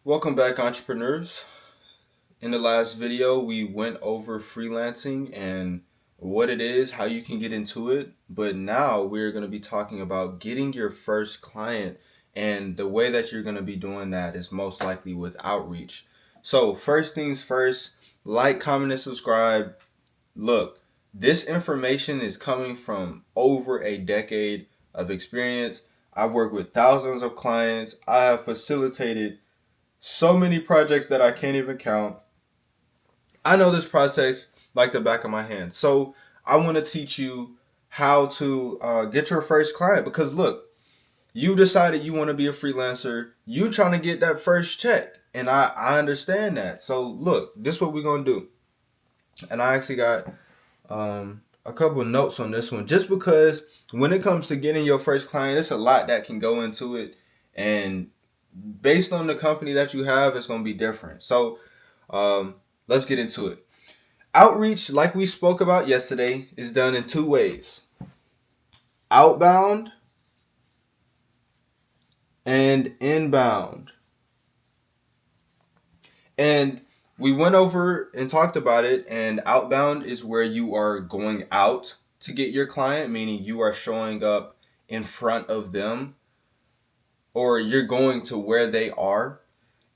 Welcome back, entrepreneurs. In the last video, we went over freelancing and what it is, how you can get into it. But now we're going to be talking about getting your first client. And the way that you're going to be doing that is most likely with outreach. So, first things first, like, comment, and subscribe. Look, this information is coming from over a decade of experience. I've worked with thousands of clients. I have facilitated so many projects that I can't even count. I know this process like the back of my hand. So I want to teach you how to get your first client because look, you decided you want to be a freelancer. You trying to get that first check. And I understand that. So look, this is what we're going to do. And I actually got a couple of notes on this one just because when it comes to getting your first client, it's a lot that can go into it. And based on the company that you have, it's going to be different. So um, let's get into it. Outreach, like we spoke about yesterday, is done in two ways: outbound and inbound. And we went over and talked about it. And outbound is where you are going out to get your client, meaning you are showing up in front of them or you're going to where they are.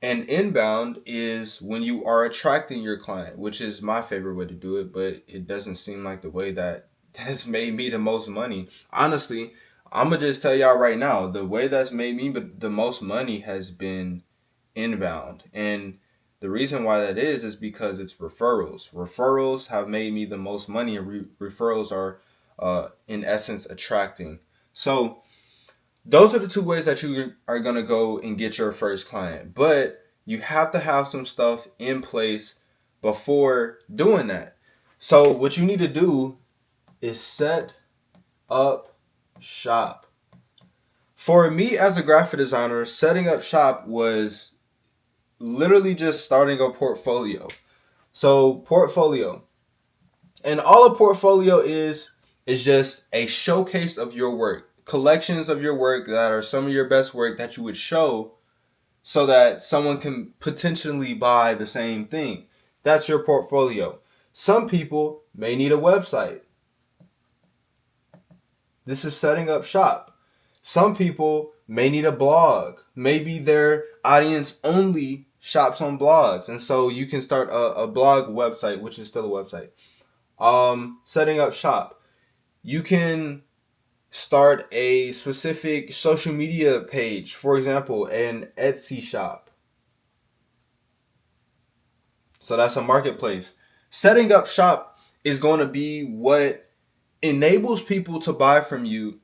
And inbound is when you are attracting your client, which is my favorite way to do it, but it doesn't seem like the way that has made me the most money. Honestly, I'm gonna just tell y'all right now, the way that's made me the most money has been inbound. And the reason why that is because it's referrals. Referrals have made me the most money, and referrals are, in essence, attracting. So those are the two ways that you are going to go and get your first client. But you have to have some stuff in place before doing that. So, what you need to do is set up shop. For me as a graphic designer, setting up shop was literally just starting a portfolio. So, portfolio. And all a portfolio is just a showcase of your work, collections of your work that are some of your best work that you would show so that someone can potentially buy the same thing. That's your portfolio. Some people may need a website. This is setting up shop. Some people may need a blog. Maybe their audience only shops on blogs. And so you can start a blog website, which is still a website. Setting up shop. You can start a specific social media page, for example, an Etsy shop. So that's a marketplace. Setting up shop is going to be what enables people to buy from you.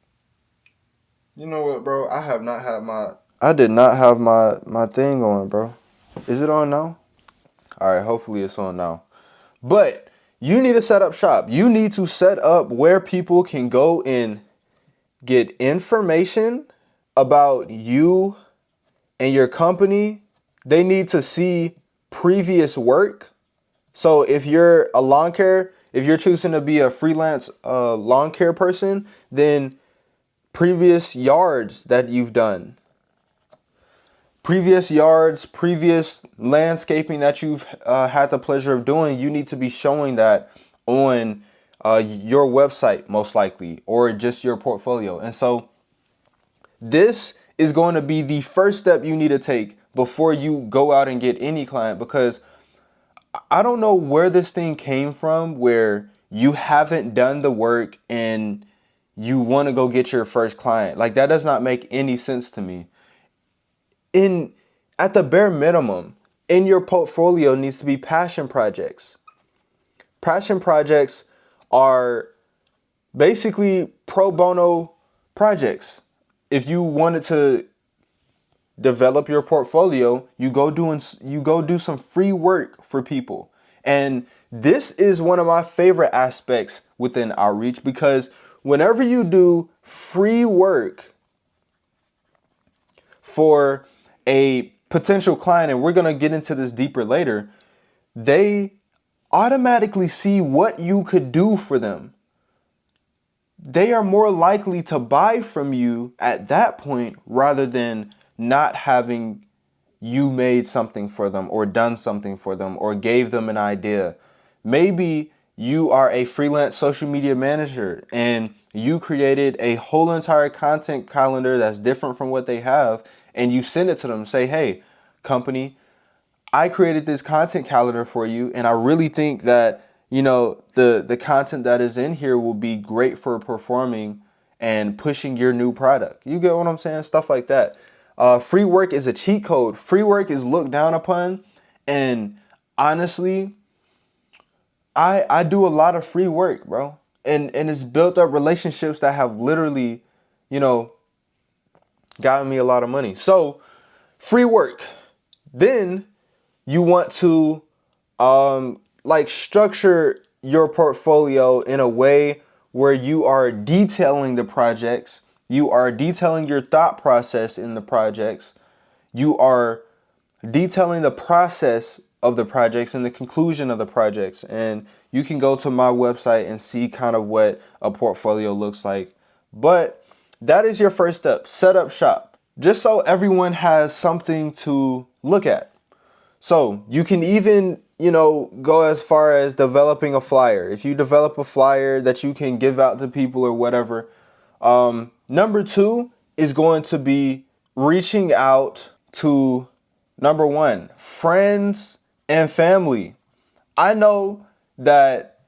You know what, bro? I did not have my thing on, bro. Is it on now? All right, hopefully it's on now. But you need to set up shop. You need to set up where people can go and get information about you and your company. They need to see previous work. So if you're a lawn care, if you're choosing to be a freelance lawn care person, then previous yards that you've done, previous landscaping that you've had the pleasure of doing, you need to be showing that on your website, most likely, or just your portfolio. And so this is going to be the first step you need to take before you go out and get any client, because I don't know where this thing came from where you haven't done the work and you want to go get your first client. Like, that does not make any sense to me. In At the bare minimum, in your portfolio needs to be passion projects. Passion projects are basically pro bono projects. If you wanted to develop your portfolio, you go do some free work for people. And this is one of my favorite aspects within outreach, because whenever you do free work for a potential client, and we're going to get into this deeper later, they automatically see what you could do for them. They are more likely to buy from you at that point rather than not having you made something for them or done something for them or gave them an idea. Maybe you are a freelance social media manager and you created a whole entire content calendar that's different from what they have, and you send it to them. Say, hey, company, I created this content calendar for you, and I really think that, the content that is in here will be great for performing and pushing your new product. You get what I'm saying? Stuff like that. Free work is a cheat code. Free work is looked down upon, and honestly, I do a lot of free work, bro. And it's built up relationships that have literally, you know, gotten me a lot of money. So, free work. Then you want to structure your portfolio in a way where you are detailing the projects, you are detailing your thought process in the projects, you are detailing the process of the projects and the conclusion of the projects. And you can go to my website and see kind of what a portfolio looks like. But that is your first step. Set up shop, just so everyone has something to look at. So you can even, go as far as developing a flyer. If you develop a flyer that you can give out to people or whatever. Number two is going to be reaching out to, number one, friends and family. I know that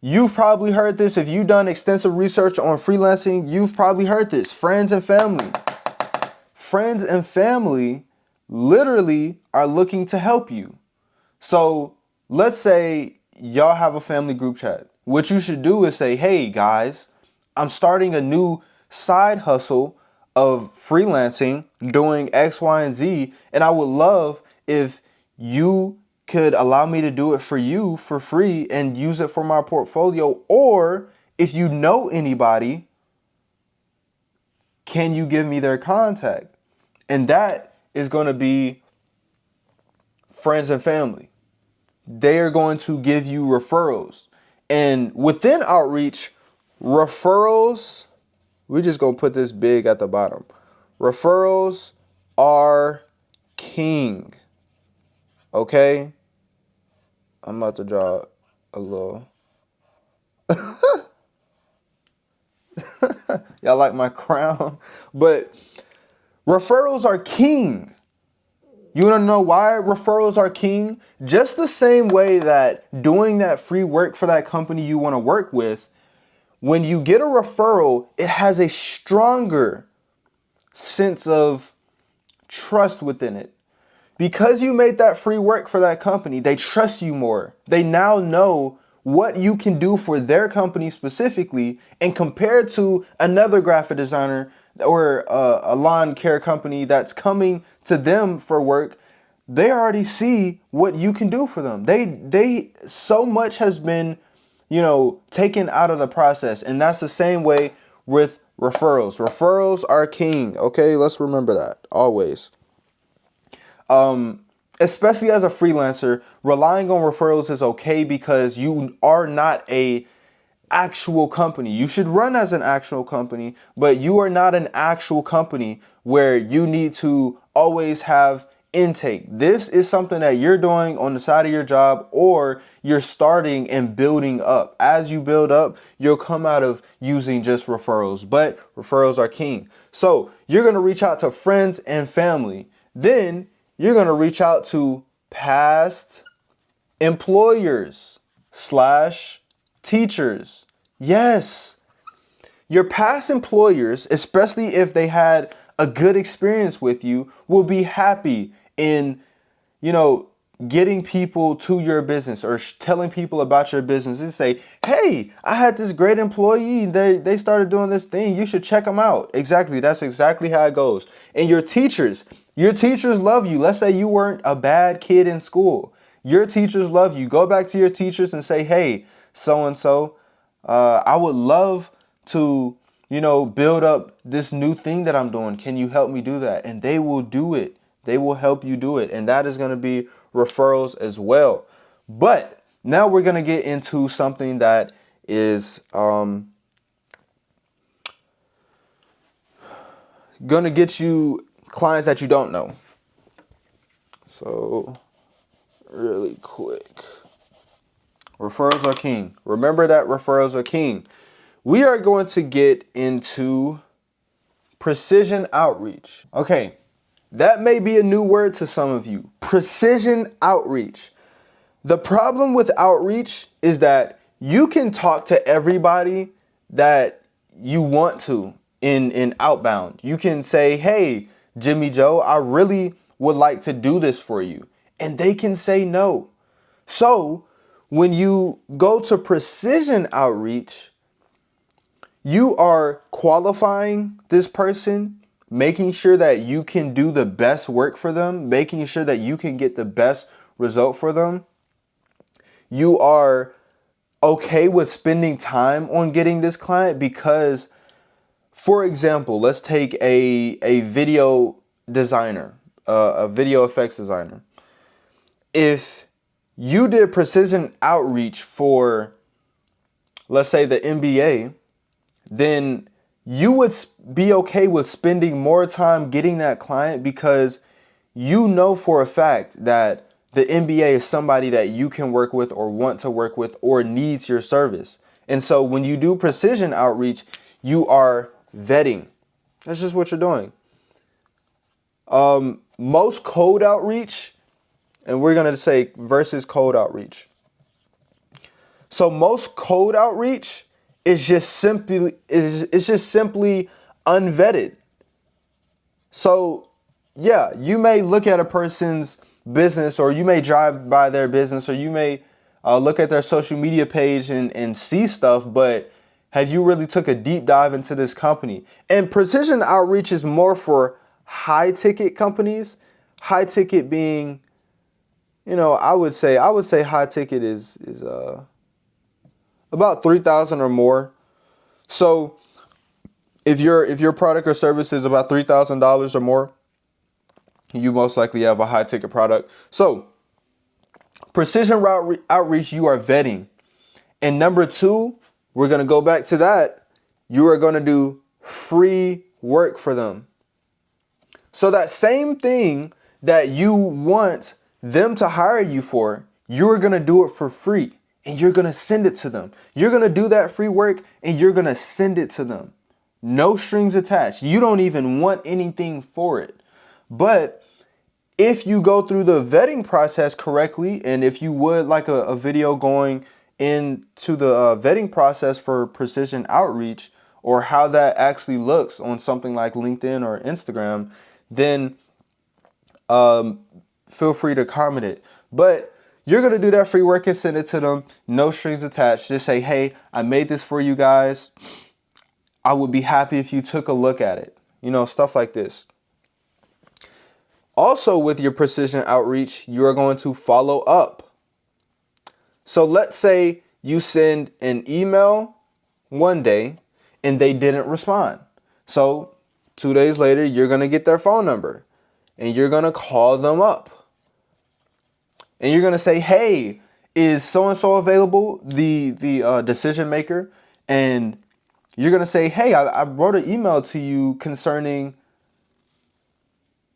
you've probably heard this. If you've done extensive research on freelancing, you've probably heard this. Friends and family. Friends and family literally are looking to help you. So let's say y'all have a family group chat. What you should do is say, hey guys, I'm starting a new side hustle of freelancing, doing X, Y, and Z, and I would love if you could allow me to do it for you for free and use it for my portfolio. Or if you know anybody, can you give me their contact? And that is going to be friends and family. They are going to give you referrals. And within outreach, referrals, we're just going to put this big at the bottom. Referrals are king. Okay? I'm about to draw a little. Y'all like my crown? But referrals are king. You want to know why referrals are king? Just the same way that doing that free work for that company you want to work with, when you get a referral, it has a stronger sense of trust within it. Because you made that free work for that company, they trust you more. They now know what you can do for their company specifically, and compared to another graphic designer or a lawn care company that's coming to them for work, they already see what you can do for them. They so much has been, taken out of the process. And that's the same way with referrals. Referrals are king. Okay, let's remember that always. Especially as a freelancer, relying on referrals is okay because you are not a actual company. You should run as an actual company, but you are not an actual company where you need to always have intake. This is something that you're doing on the side of your job, or you're starting and building up. As you build up, you'll come out of using just referrals, but referrals are king. So you're going to reach out to friends and family. Then you're going to reach out to past employers / teachers. Yes, your past employers, especially if they had a good experience with you, will be happy in, getting people to your business or telling people about your business and say, hey, I had this great employee. They started doing this thing. You should check them out. Exactly. That's exactly how it goes. And your teachers love you. Let's say you weren't a bad kid in school. Your teachers love you. Go back to your teachers and say, hey, so-and-so, I would love to, build up this new thing that I'm doing. Can you help me do that? And they will do it. They will help you do it. And that is going to be referrals as well. But now we're going to get into something that is going to get you clients that you don't know. So, really quick. Referrals are king. Remember that referrals are king. We are going to get into precision outreach. Okay, that may be a new word to some of you. Precision outreach. The problem with outreach is that you can talk to everybody that you want to in outbound. You can say, hey, Jimmy Joe, I really would like to do this for you. And they can say no. So when you go to precision outreach, you are qualifying this person, making sure that you can do the best work for them, making sure that you can get the best result for them. You are okay with spending time on getting this client because, for example, let's take a video designer, a video effects designer. If you did precision outreach for, let's say, the NBA, then you would be okay with spending more time getting that client because you know for a fact that the NBA is somebody that you can work with or want to work with or needs your service. And so when you do precision outreach, you are vetting. That's just what you're doing. Most cold outreach, and we're going to say versus cold outreach. So most cold outreach is just simply unvetted. So yeah, you may look at a person's business, or you may drive by their business, or you may look at their social media page and see stuff, but have you really took a deep dive into this company? And precision outreach is more for high ticket companies. High ticket being, I would say high ticket is about 3,000 or more. So if your product or service is about $3,000 or more, you most likely have a high ticket product. So precision outreach, you are vetting. And number two, we're going to go back to that. You are going to do free work for them. So that same thing that you want them to hire you for, you're going to do it for free and you're going to send it to them. You're going to do that free work and you're going to send it to them. No strings attached. You don't even want anything for it. But if you go through the vetting process correctly, and if you would like a video going into the vetting process for precision outreach, or how that actually looks on something like LinkedIn or Instagram, then feel free to comment it. But you're going to do that free work and send it to them. No strings attached. Just say, hey, I made this for you guys. I would be happy if you took a look at it. Stuff like this. Also, with your precision outreach, you are going to follow up. So let's say you send an email one day and they didn't respond. So 2 days later, you're going to get their phone number and you're going to call them up. And you're going to say, hey, is so-and-so available, the decision maker? And you're going to say, hey, I wrote an email to you concerning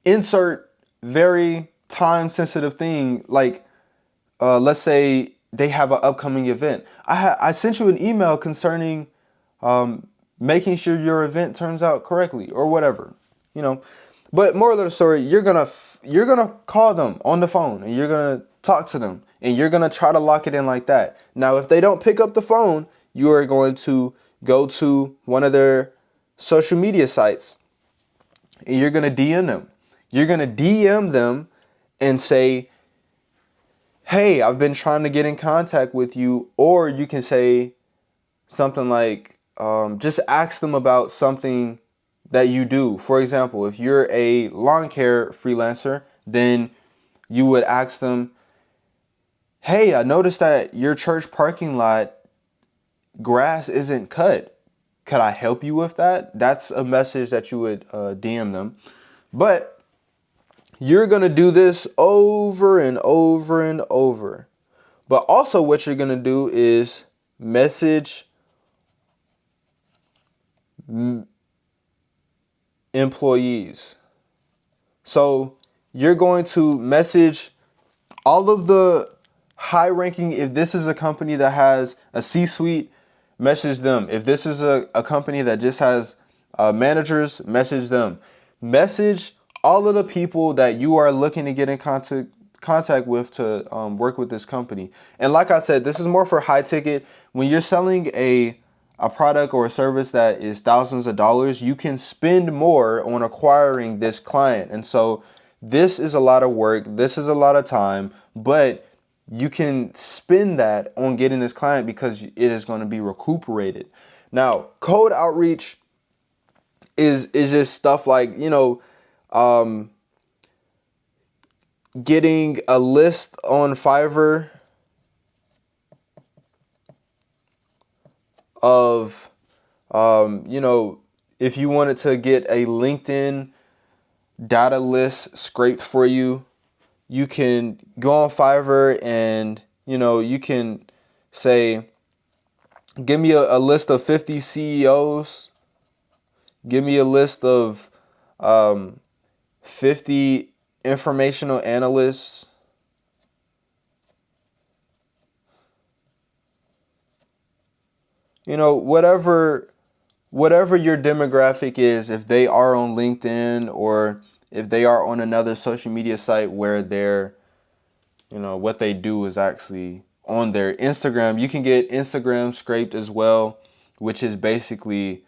insert very time sensitive thing. Like, let's say they have an upcoming event. I sent you an email concerning making sure your event turns out correctly or whatever, But moral of the story, you're gonna call them on the phone and you're gonna talk to them and you're gonna try to lock it in like that. Now, if they don't pick up the phone, you are going to go to one of their social media sites and you're gonna DM them. You're gonna DM them and say, hey, I've been trying to get in contact with you. Or you can say something like, just ask them about something that you do. For example, if you're a lawn care freelancer, then you would ask them, hey, I noticed that your church parking lot grass isn't cut. Could I help you with that? That's a message that you would DM them. But you're going to do this over and over and over. But also what you're going to do is message employees. So you're going to message all of the high ranking. If this is a company that has a C-suite, message them. If this is a company that just has managers, message them. Message all of the people that you are looking to get in contact with to work with this company. And like I said, this is more for high ticket. When you're selling a product or a service that is thousands of dollars, you can spend more on acquiring this client. And so this is a lot of work. This is a lot of time, but you can spend that on getting this client because it is going to be recuperated. Now, cold outreach is just stuff like, getting a list on Fiverr of, if you wanted to get a LinkedIn data list scraped for you, you can go on Fiverr and, you can say, give me a list of 50 CEOs. Give me a list of 50 informational analysts. Whatever your demographic is, if they are on LinkedIn or if they are on another social media site where they're, what they do is actually on their Instagram, you can get Instagram scraped as well, which is basically,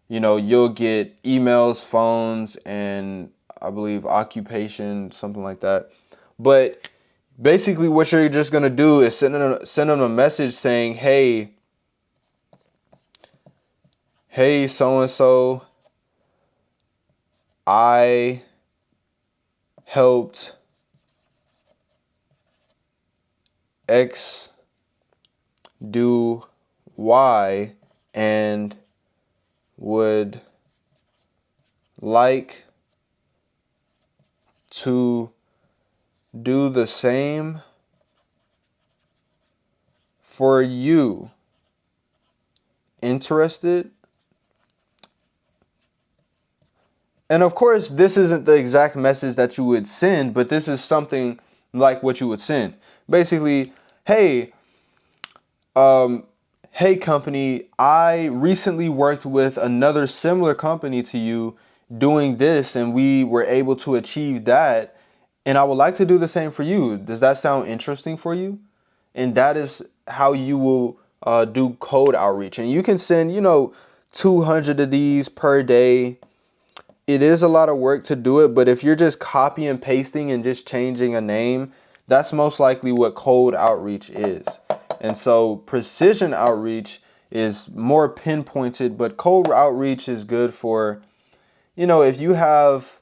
you'll get emails, phones, and I believe occupation, something like that. But basically what you're just going to do is send them a message saying, hey, so-and-so, I helped X do Y and would like to do the same for you. Interested? And of course, this isn't the exact message that you would send, but this is something like what you would send. Basically, hey company, I recently worked with another similar company to you doing this, and we were able to achieve that. And I would like to do the same for you. Does that sound interesting for you? And that is how you will do cold outreach. And you can send, 200 of these per day. It is a lot of work to do it, but if you're just copy and pasting and just changing a name, that's most likely what cold outreach is. And so precision outreach is more pinpointed, but cold outreach is good for, if you have,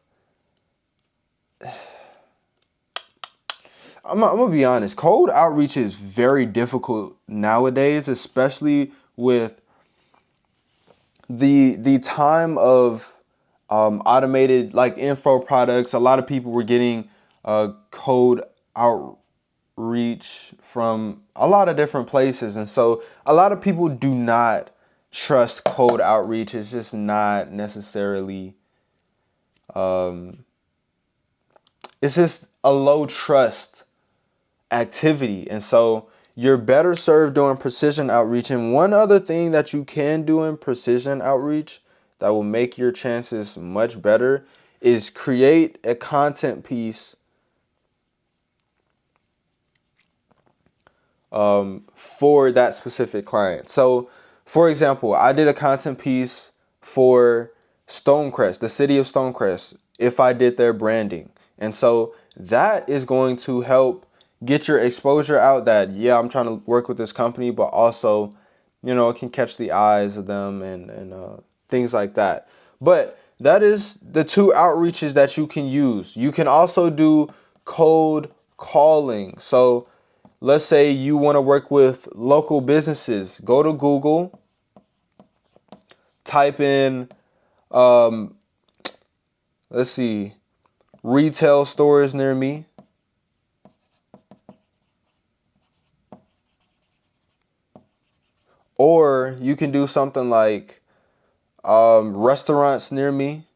I'm gonna be honest, cold outreach is very difficult nowadays, especially with the time of automated like info products. A lot of people were getting cold outreach from a lot of different places, and so a lot of people do not trust cold outreach. It's just not necessarily it's just a low trust activity, and so you're better served doing precision outreach. And one other thing that you can do in precision outreach that will make your chances much better is create a content piece for that specific client. So, for example, I did a content piece for Stonecrest, the city of Stonecrest, if I did their branding. And so that is going to help get your exposure out that, yeah, I'm trying to work with this company, but also, it can catch the eyes of them and things like that. But that is the two outreaches that you can use. You can also do cold calling. So let's say you want to work with local businesses. Go to Google, type in, let's see, retail stores near me. Or you can do something like restaurants near me.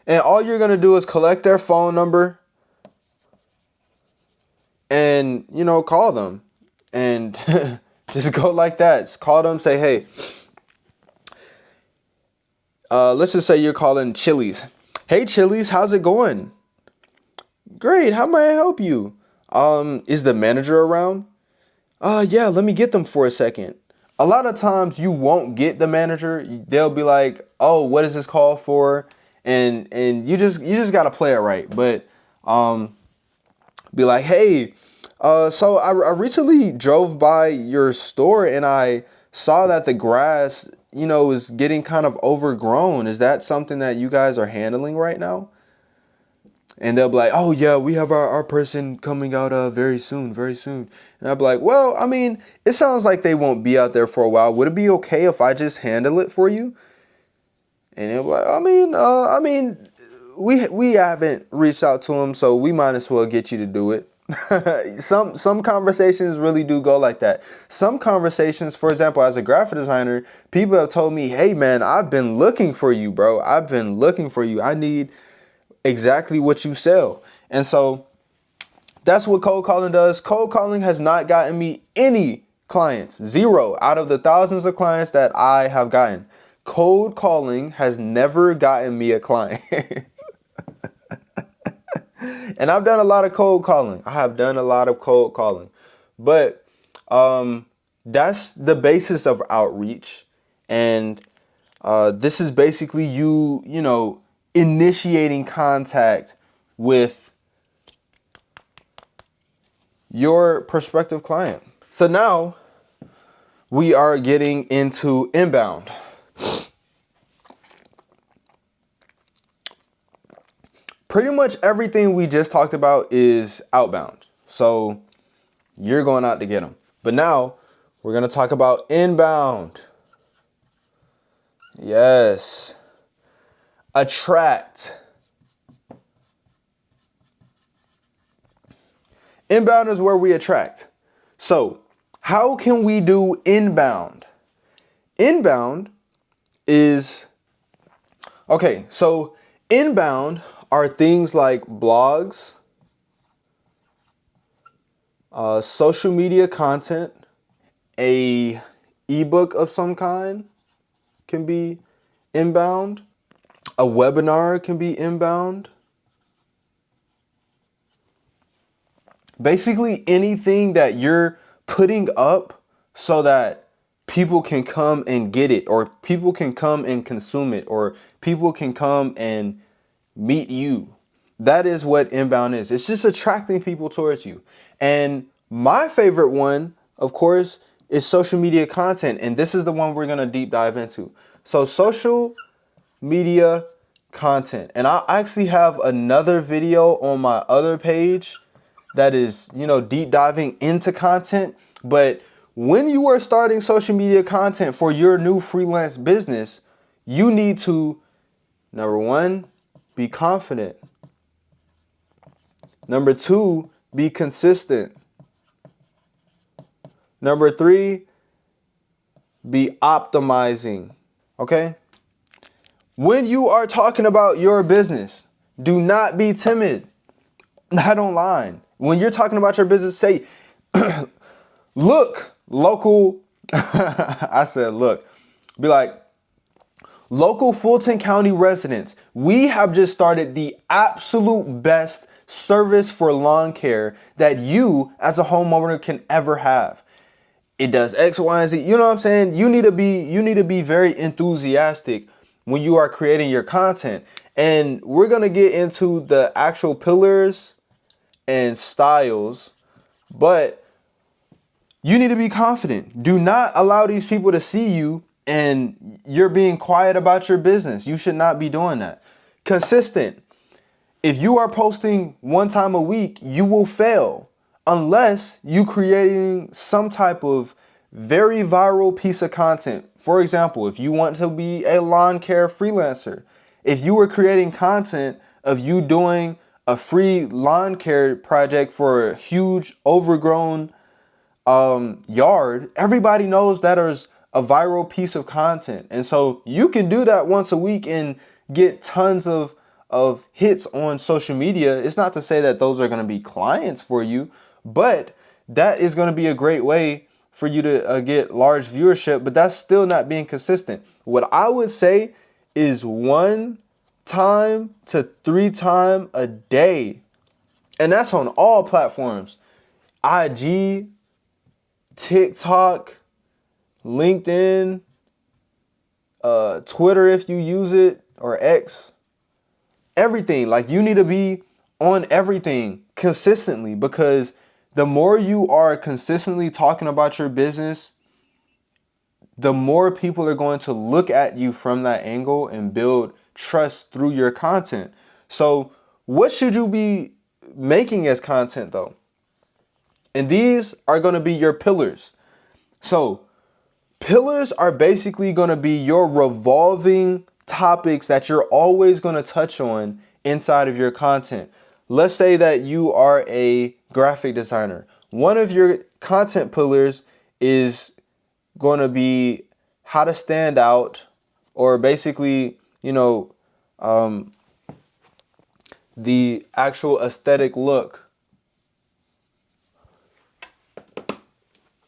And all you're going to do is collect their phone number and, you know, call them and just go like that. Just call them, say, hey, let's just say you're calling Chili's. Hey, Chili's, how's it going? Great. How may I help you? Is the manager around? Yeah, let me get them for a second. A lot of times you won't get the manager. They'll be like, oh, what is this call for? And you just got to play it right. But be like, hey, so I recently drove by your store and I saw that the grass, you know, is getting kind of overgrown. Is that something that you guys are handling right now? And they'll be like, oh, yeah, we have our person coming out very soon, very soon. And I'll be like, well, I mean, it sounds like they won't be out there for a while. Would it be okay if I just handle it for you? And they'll be like, I mean, we haven't reached out to them, so we might as well get you to do it. Some conversations really do go like that. Some conversations, for example, as a graphic designer, people have told me, hey, man, I've been looking for you, bro. I've been looking for you. I need exactly what you sell. And so that's what cold calling does. Cold calling has not gotten me any clients. 0 out of the thousands of clients that I have gotten. Cold calling has never gotten me a client. And I've done a lot of cold calling. I have done a lot of cold calling. But that's the basis of outreach. And this is basically you know, initiating contact with your prospective client. So now we are getting into inbound. Pretty much everything we just talked about is outbound. So you're going out to get them. But now we're going to talk about inbound. Yes. Attract. Inbound is where we attract. So how can we do inbound? Inbound is, okay, so inbound are things like blogs, social media content, a ebook of some kind can be inbound. A webinar can be inbound. Basically anything that you're putting up so that people can come and get it, or people can come and consume it, or people can come and meet you. That is what inbound is. It's just attracting people towards you. And my favorite one, of course, is social media content. And this is the one we're going to deep dive into. So social media content. And I actually have another video on my other page that is, you know, deep diving into content. But when you are starting social media content for your new freelance business, you need to, number 1, be confident. Number 2, be consistent. Number 3, be optimizing. Okay? When you are talking about your business, do not be timid. Not online. When you're talking about your business, say, look, local, I said, look, be like, local Fulton County residents, we have just started the absolute best service for lawn care that you as a homeowner can ever have. It does X, Y, and Z. You know what I'm saying? You need to be very enthusiastic when you are creating your content. And we're going to get into the actual pillars and styles, but you need to be confident. Do not allow these people to see you and you're being quiet about your business. You should not be doing that. Consistent. If you are posting 1 time a week, you will fail unless you creating some type of very viral piece of content. For example, if you want to be a lawn care freelancer, if you were creating content of you doing a free lawn care project for a huge overgrown yard, everybody knows that is a viral piece of content. And so you can do that once a week and get tons of of hits on social media, it's not to say that those are going to be clients for you, but that is going to be a great way for you to get large viewership, but that's still not being consistent. What I would say is 1 time to 3 times a day. And that's on all platforms. IG, TikTok, LinkedIn, Twitter if you use it, or X. Everything. Like, you need to be on everything consistently, because the more you are consistently talking about your business, the more people are going to look at you from that angle and build trust through your content. So what should you be making as content though? And these are going to be your pillars. So pillars are basically going to be your revolving topics that you're always going to touch on inside of your content. Let's say that you are a graphic designer. One of your content pillars is going to be how to stand out, or basically, the actual aesthetic look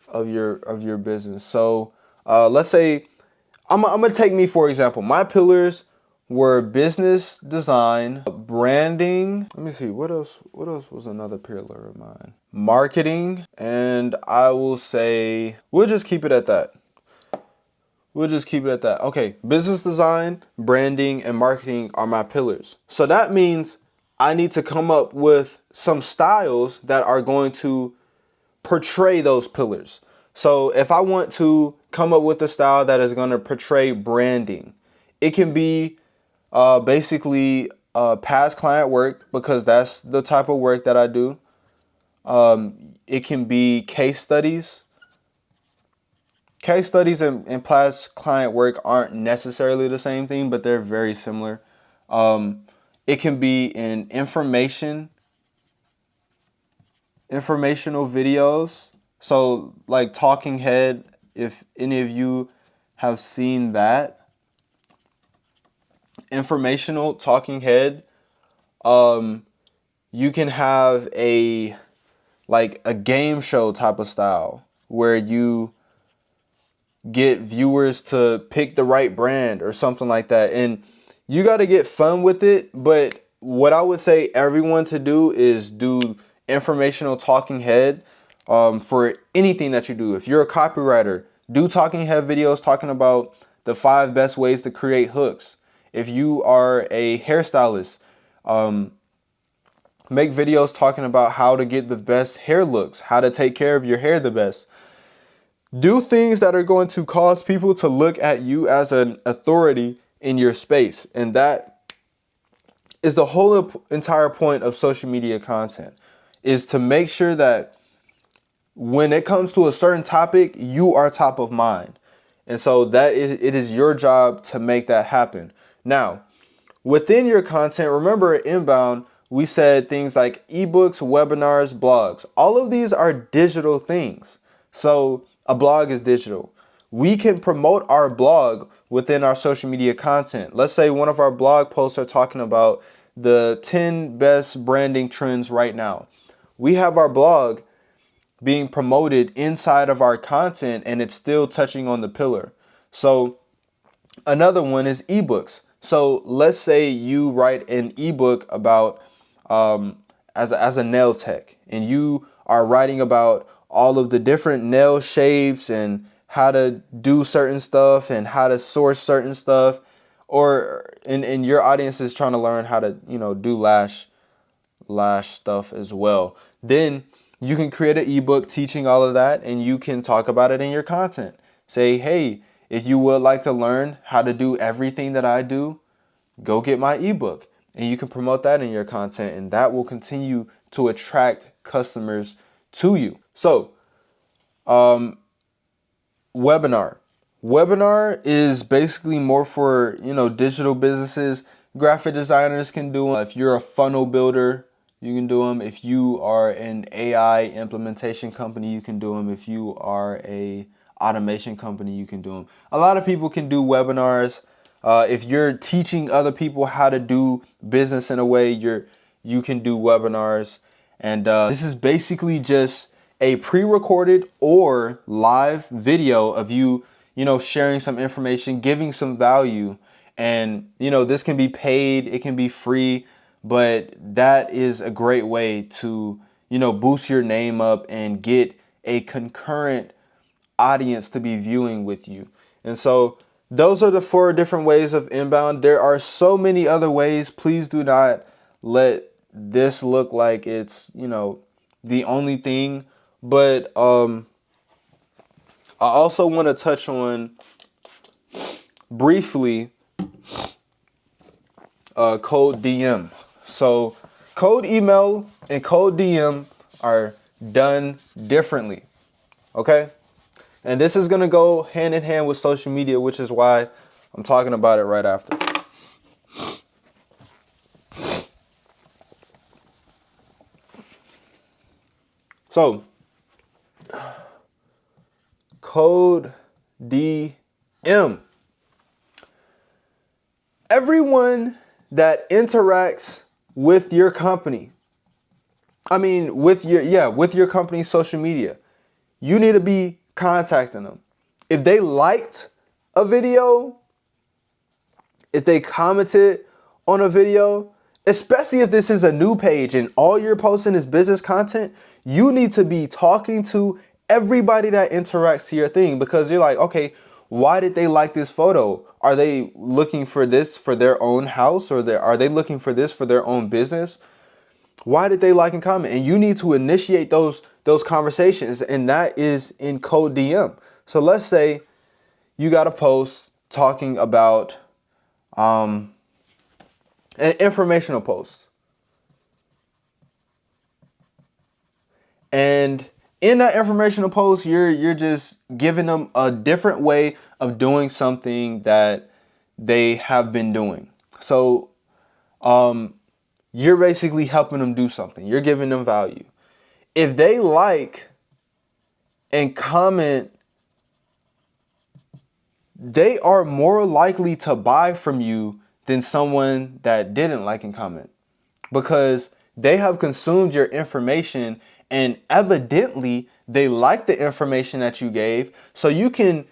of your business. So let's say I'm gonna take me for example. My pillars were business design, branding. Let me see, what else was another pillar of mine? Marketing, and I will say we'll just keep it at that. Okay, business design, branding, and marketing are my pillars. So that means I need to come up with some styles that are going to portray those pillars. So if I want to come up with a style that is going to portray branding, it can be basically past client work, because that's the type of work that I do. It can be case studies. Case studies and past client work aren't necessarily the same thing, but they're very similar. It can be in informational videos. So like Talking Head, if any of you have seen that. Informational Talking Head. You can have a game show type of style where you get viewers to pick the right brand or something like that. And you got to get fun with it. But what I would say everyone to do is do informational talking head for anything that you do. If you're a copywriter, do talking head videos talking about the 5 best ways to create hooks. If you are a hairstylist, make videos talking about how to get the best hair looks, how to take care of your hair the best. Do things that are going to cause people to look at you as an authority in your space. And that is the whole entire point of social media content, is to make sure that when it comes to a certain topic, you are top of mind. And so it is your job to make that happen. Now, within your content, remember at Inbound, we said things like ebooks, webinars, blogs. All of these are digital things. So a blog is digital. We can promote our blog within our social media content. Let's say one of our blog posts are talking about the 10 best branding trends right now. We have our blog being promoted inside of our content, and it's still touching on the pillar. So another one is ebooks. So let's say you write an ebook about as a nail tech, and you are writing about all of the different nail shapes and how to do certain stuff and how to source certain stuff, or and your audience is trying to learn how to do lash stuff as well. Then you can create an ebook teaching all of that, and you can talk about it in your content. Say, hey, if you would like to learn how to do everything that I do, go get my ebook. And you can promote that in your content, and that will continue to attract customers to you. So, webinar. Webinar is basically more for, digital businesses. Graphic designers can do them. If you're a funnel builder, you can do them. If you are an AI implementation company, you can do them. If you are a automation company, you can do them. A lot of people can do webinars. If you're teaching other people how to do business in a way, you can do webinars. And this is basically just a pre-recorded or live video of you, sharing some information, giving some value. And, this can be paid, it can be free, but that is a great way to, boost your name up and get a concurrent audience to be viewing with you. And so those are the 4 different ways of inbound. There are so many other ways. Please do not let this look like it's, the only thing. But I also want to touch on briefly cold DM. So cold email and cold DM are done differently. Okay? And this is going to go hand in hand with social media, which is why I'm talking about it right after. So, code DM. Everyone that interacts with your company, with your company's social media, you need to be contacting them. If they liked a video, if they commented on a video, especially if this is a new page and all you're posting is business content, you need to be talking to everybody that interacts to your thing, because you're like, okay, why did they like this photo? Are they looking for this for their own house, or are they looking for this for their own business? Why did they like and comment? And you need to initiate those conversations, and that is in code DM. So let's say you got a post talking about an informational post. And in that informational post, you're just giving them a different way of doing something that they have been doing. So you're basically helping them do something. You're giving them value. If they like and comment, they are more likely to buy from you than someone that didn't like and comment, because they have consumed your information and evidently they like the information that you gave. So you can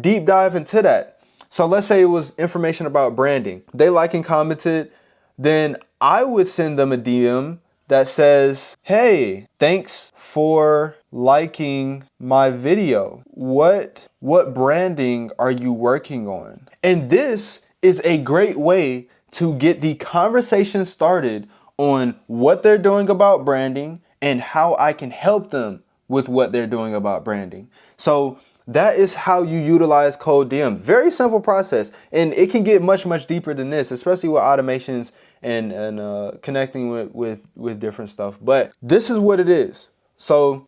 deep dive into that. So let's say it was information about branding. They like and commented. Then I would send them a DM that says, hey, thanks for liking my video. What branding are you working on? And this is a great way to get the conversation started on what they're doing about branding and how I can help them with what they're doing about branding. So that is how you utilize code DM. Very simple process. And it can get much, much deeper than this, especially with automations and connecting with different stuff. But this is what it is. So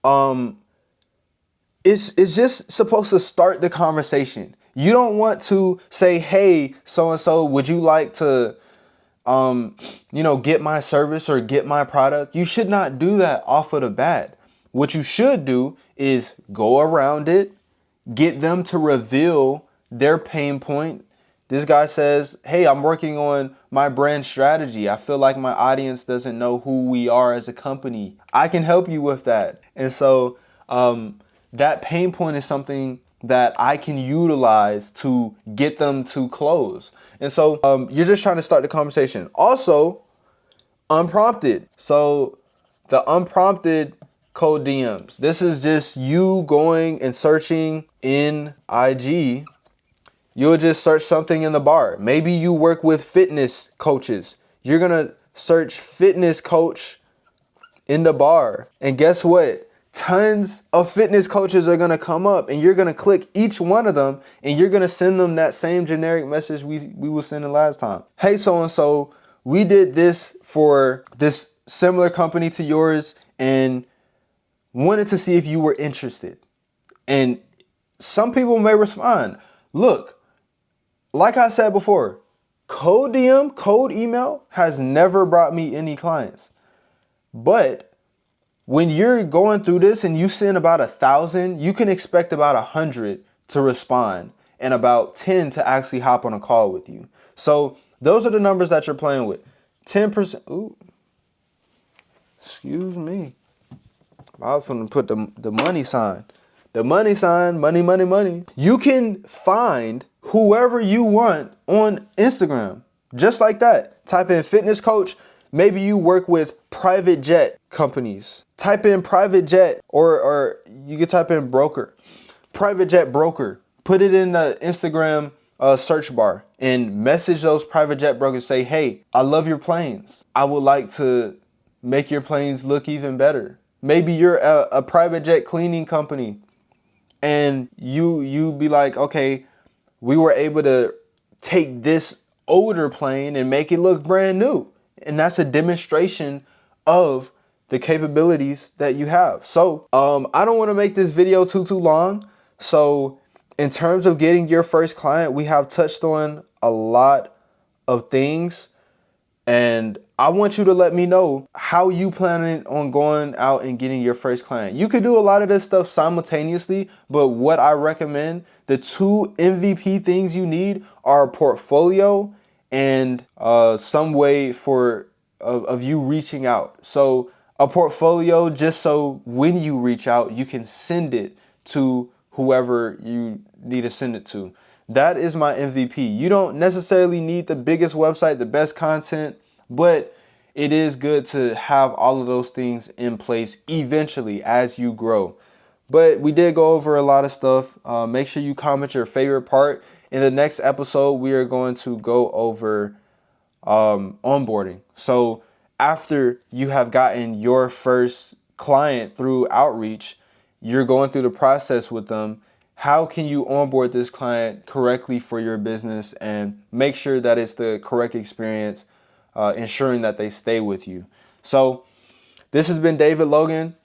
it's just supposed to start the conversation. You don't want to say, hey, so-and-so, would you like to get my service or get my product? You should not do that off of the bat. What you should do is go around it, get them to reveal their pain point. This guy says, hey, I'm working on my brand strategy. I feel like my audience doesn't know who we are as a company. I can help you with that. And so that pain point is something that I can utilize to get them to close. And so you're just trying to start the conversation. Also, unprompted. So the unprompted code DMs. This is just you going and searching in IG. You'll just search something in the bar. Maybe you work with fitness coaches. You're going to search fitness coach in the bar. And guess what? Tons of fitness coaches are going to come up, and you're going to click each one of them, and you're going to send them that same generic message we were sending last time. Hey, so-and-so, we did this for this similar company to yours and wanted to see if you were interested. And some people may respond, look, like I said before, code DM, code email has never brought me any clients. But when you're going through this and you send about 1,000, you can expect about 100 to respond. and about 10 to actually hop on a call with you. So those are the numbers that you're playing with. 10%. Ooh, excuse me. I was going to put the money sign. The money sign, money, money, money. You can find whoever you want on Instagram. Just like that. Type in fitness coach. Maybe you work with private jet companies. Type in private jet or you can type in broker. Private jet broker. Put it in the Instagram search bar and message those private jet brokers. Say, hey, I love your planes. I would like to make your planes look even better. Maybe you're a private jet cleaning company and you be like, okay, we were able to take this older plane and make it look brand new. And that's a demonstration of the capabilities that you have. So I don't want to make this video too long. So in terms of getting your first client, we have touched on a lot of things. And I want you to let me know how you planning on going out and getting your first client. You could do a lot of this stuff simultaneously, but what I recommend, the 2 MVP things you need are a portfolio and some way of you reaching out. So a portfolio, just so when you reach out, you can send it to whoever you need to send it to. That is my MVP. You don't necessarily need the biggest website, the best content, but it is good to have all of those things in place eventually as you grow. But we did go over a lot of stuff. Make sure you comment your favorite part. In the next episode, we are going to go over onboarding. So after you have gotten your first client through outreach, you're going through the process with them. How can you onboard this client correctly for your business and make sure that it's the correct experience, ensuring that they stay with you? So this has been David Logan.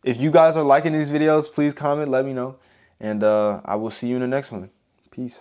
If you guys are liking these videos, please comment, let me know. And I will see you in the next one. Peace.